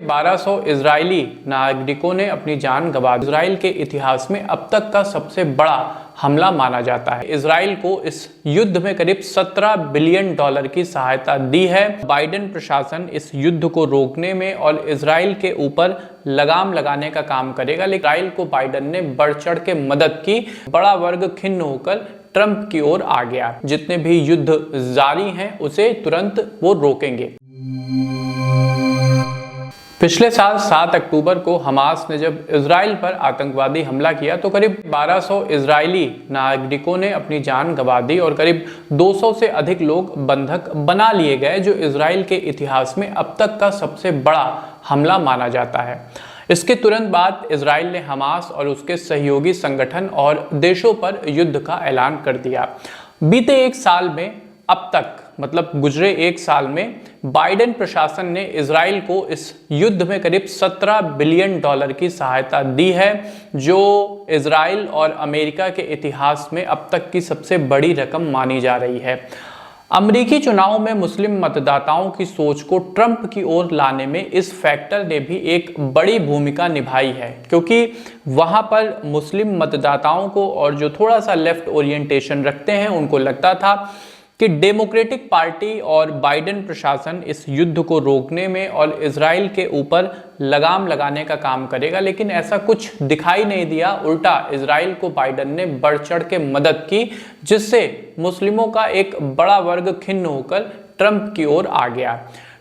1200 Israeli नागरिकों ने अपनी जान गंवा दी। इजराइल के इतिहास में अब तक का सबसे बड़ा हमला माना जाता है। इजराइल को इस युद्ध में करीब 17 बिलियन डॉलर की सहायता दी है। बाइडेन प्रशासन इस युद्ध को रोकने में और इजराइल के ऊपर लगाम लगाने का काम करेगा, लेकिन इजराइल को बाइडेन ने बढ़ चढ़ के मदद की। बड़ा वर्ग खिन्न होकर ट्रंप की ओर आ गया। जितने भी युद्ध जारी हैं उसे तुरंत वो रोकेंगे। पिछले साल 7 अक्टूबर को हमास ने जब इजराइल पर आतंकवादी हमला किया तो करीब 1200 इजरायली नागरिकों ने अपनी जान गंवा दी और करीब 200 से अधिक लोग बंधक बना लिए गए, जो इजराइल के इतिहास में अब तक का सबसे बड़ा हमला माना जाता है। इसके तुरंत बाद इजराइल ने हमास और उसके सहयोगी संगठन और देशों पर युद्ध का ऐलान कर दिया। बीते एक साल में अब तक मतलब गुजरे एक साल में बाइडेन प्रशासन ने इजराइल को इस युद्ध में करीब 17 बिलियन डॉलर की सहायता दी है, जो इजराइल और अमेरिका के इतिहास में अब तक की सबसे बड़ी रकम मानी जा रही है। अमेरिकी चुनाव में मुस्लिम मतदाताओं की सोच को ट्रंप की ओर लाने में इस फैक्टर ने भी एक बड़ी भूमिका निभाई है, क्योंकि वहां पर मुस्लिम मतदाताओं को और जो थोड़ा सा लेफ्ट ओरिएंटेशन रखते हैं उनको लगता था कि डेमोक्रेटिक पार्टी और बाइडेन प्रशासन इस युद्ध को रोकने में और इजराइल के ऊपर लगाम लगाने का काम करेगा, लेकिन ऐसा कुछ दिखाई नहीं दिया। उल्टा इजराइल को बाइडेन ने बढ़ चढ़ के मदद की, जिससे मुस्लिमों का एक बड़ा वर्ग खिन्न होकर ट्रंप की ओर आ गया।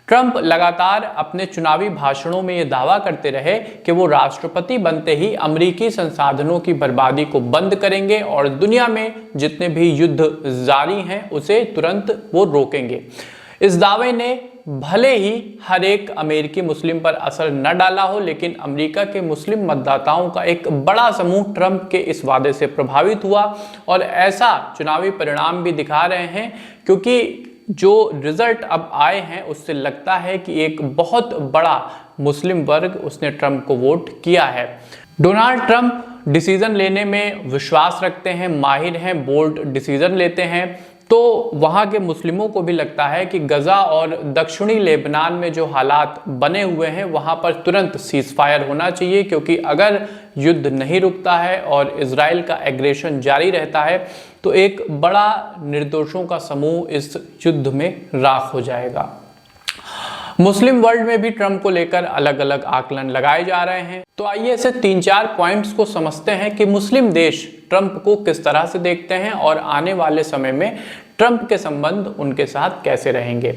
ट्रंप लगातार अपने चुनावी भाषणों में ये दावा करते रहे कि वो राष्ट्रपति बनते ही अमेरिकी संसाधनों की बर्बादी को बंद करेंगे और दुनिया में जितने भी युद्ध जारी हैं उसे तुरंत वो रोकेंगे। इस दावे ने भले ही हर एक अमेरिकी मुस्लिम पर असर न डाला हो, लेकिन अमेरिका के मुस्लिम मतदाताओं का एक बड़ा समूह ट्रंप के इस वादे से प्रभावित हुआ और ऐसा चुनावी परिणाम भी दिखा रहे हैं, क्योंकि जो रिजल्ट अब आए हैं उससे लगता है कि एक बहुत बड़ा मुस्लिम वर्ग उसने ट्रंप को वोट किया है। डोनाल्ड ट्रंप डिसीजन लेने में विश्वास रखते हैं, माहिर हैं, बोल्ड डिसीजन लेते हैं, तो वहाँ के मुस्लिमों को भी लगता है कि गजा और दक्षिणी लेबनान में जो हालात बने हुए हैं वहाँ पर तुरंत सीज़फायर होना चाहिए, क्योंकि अगर युद्ध नहीं रुकता है और इजराइल का एग्रेशन जारी रहता है तो एक बड़ा निर्दोषों का समूह इस युद्ध में राख हो जाएगा। मुस्लिम वर्ल्ड में भी ट्रंप को लेकर अलग अलग आकलन लगाए जा रहे हैं। तो आइए ऐसे 3-4 पॉइंट्स को समझते हैं कि मुस्लिम देश ट्रंप को किस तरह से देखते हैं और आने वाले समय में ट्रंप के संबंध उनके साथ कैसे रहेंगे।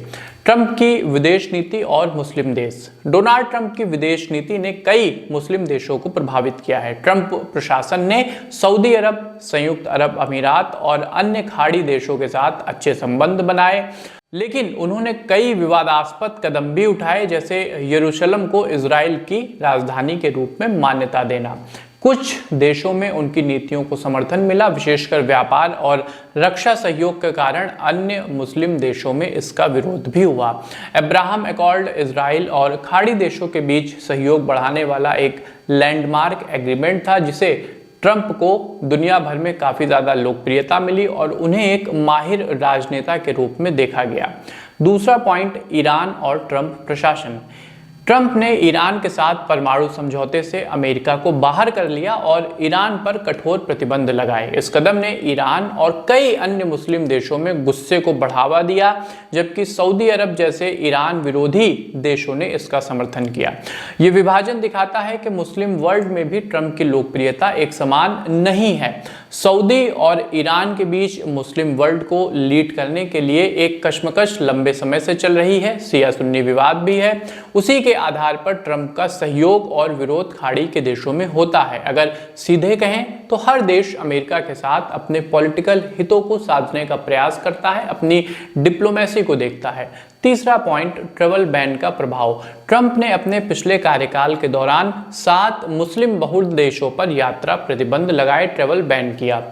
ट्रंप की विदेश नीति और मुस्लिम देश। डोनाल्ड ट्रंप की विदेश नीति ने कई मुस्लिम देशों को प्रभावित किया है। ट्रंप प्रशासन ने सऊदी अरब, संयुक्त अरब अमीरात और अन्य खाड़ी देशों के साथ अच्छे संबंध बनाए, लेकिन उन्होंने कई विवादास्पद कदम भी उठाए, जैसे यरूशलेम को इजराइल की राजधानी के रूप में मान्यता देना। कुछ देशों में उनकी नीतियों को समर्थन मिला, विशेषकर व्यापार और रक्षा सहयोग के कारण अन्य मुस्लिम देशों में इसका विरोध भी हुआ। अब्राहम एकॉर्ड इजराइल और खाड़ी देशों के बीच सहयोग बढ़ाने वाला एक लैंडमार्क एग्रीमेंट था, जिसे ट्रंप को दुनिया भर में काफ़ी ज़्यादा लोकप्रियता मिली और उन्हें एक माहिर राजनेता के रूप में देखा गया। दूसरा पॉइंट, ईरान और ट्रंप प्रशासन। ट्रंप ने ईरान के साथ परमाणु समझौते से अमेरिका को बाहर कर लिया और ईरान पर कठोर प्रतिबंध लगाए। इस कदम ने ईरान और कई अन्य मुस्लिम देशों में गुस्से को बढ़ावा दिया, जबकि सऊदी अरब जैसे ईरान विरोधी देशों ने इसका समर्थन किया। ये विभाजन दिखाता है कि मुस्लिम वर्ल्ड में भी ट्रंप की लोकप्रियता एक समान नहीं है। सऊदी और ईरान के बीच मुस्लिम वर्ल्ड को लीड करने के लिए एक कशमकश लंबे समय से चल रही है। शिया सुन्नी विवाद भी है। उसी के आधार पर ट्रंप का सहयोग और विरोध खाड़ी के देशों में होता है। अगर सीधे कहें तो हर देश अमेरिका के साथ अपने पॉलिटिकल हितों को साधने का प्रयास करता है, अपनी डिप्लोमेसी को देखता है। तीसरा पॉइंट, ट्रैवल बैन का प्रभाव। ट्रंप ने अपने पिछले कार्यकाल के दौरान 7 मुस्लिम बहुल देशों पर यात्रा प्रतिबंध लगाए, ट्रैवल बैन किया,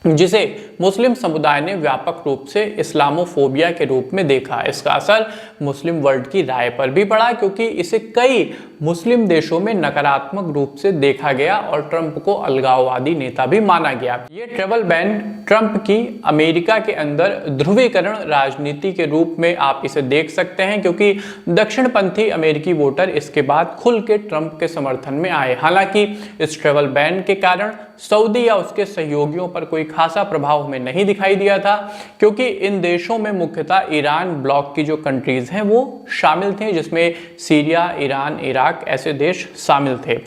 जिसे मुस्लिम समुदाय ने व्यापक रूप से इस्लामोफोबिया के रूप में देखा। इसका असर मुस्लिम वर्ल्ड की राय पर भी पड़ा, क्योंकि इसे कई मुस्लिम देशों में नकारात्मक रूप से देखा गया और ट्रंप को अलगाववादी नेता भी माना गया। ये ट्रैवल बैन ट्रंप की अमेरिका के अंदर ध्रुवीकरण राजनीति के रूप में आप इसे देख सकते हैं, क्योंकि दक्षिणपंथी अमेरिकी वोटर इसके बाद खुल के ट्रंप के समर्थन में आए। हालांकि इस ट्रैवल बैन के कारण सऊदी या उसके सहयोगियों पर कोई खासा प्रभाव हमें नहीं दिखाई दिया था, क्योंकि इन देशों में मुख्यतः ईरान ब्लॉक की जो कंट्रीज हैं वो शामिल थे, जिसमें सीरिया, ईरान, इराक ऐसे देश शामिल थे।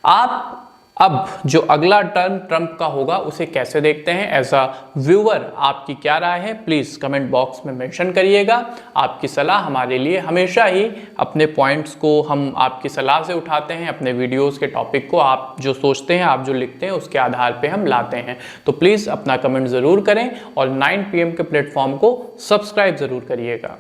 आप अब जो अगला टर्न ट्रंप का होगा उसे कैसे देखते हैं? एज अ व्यूअर आपकी क्या राय है? प्लीज कमेंट बॉक्स में मेंशन करिएगा। आपकी सलाह हमारे लिए हमेशा ही, अपने पॉइंट्स को हम आपकी सलाह से उठाते हैं, अपने वीडियोस के टॉपिक को आप जो सोचते हैं, आप जो लिखते हैं, उसके आधार पे हम लाते हैं। तो प्लीज अपना कमेंट जरूर करें और 9 PM के प्लेटफॉर्म को सब्सक्राइब जरूर करिएगा।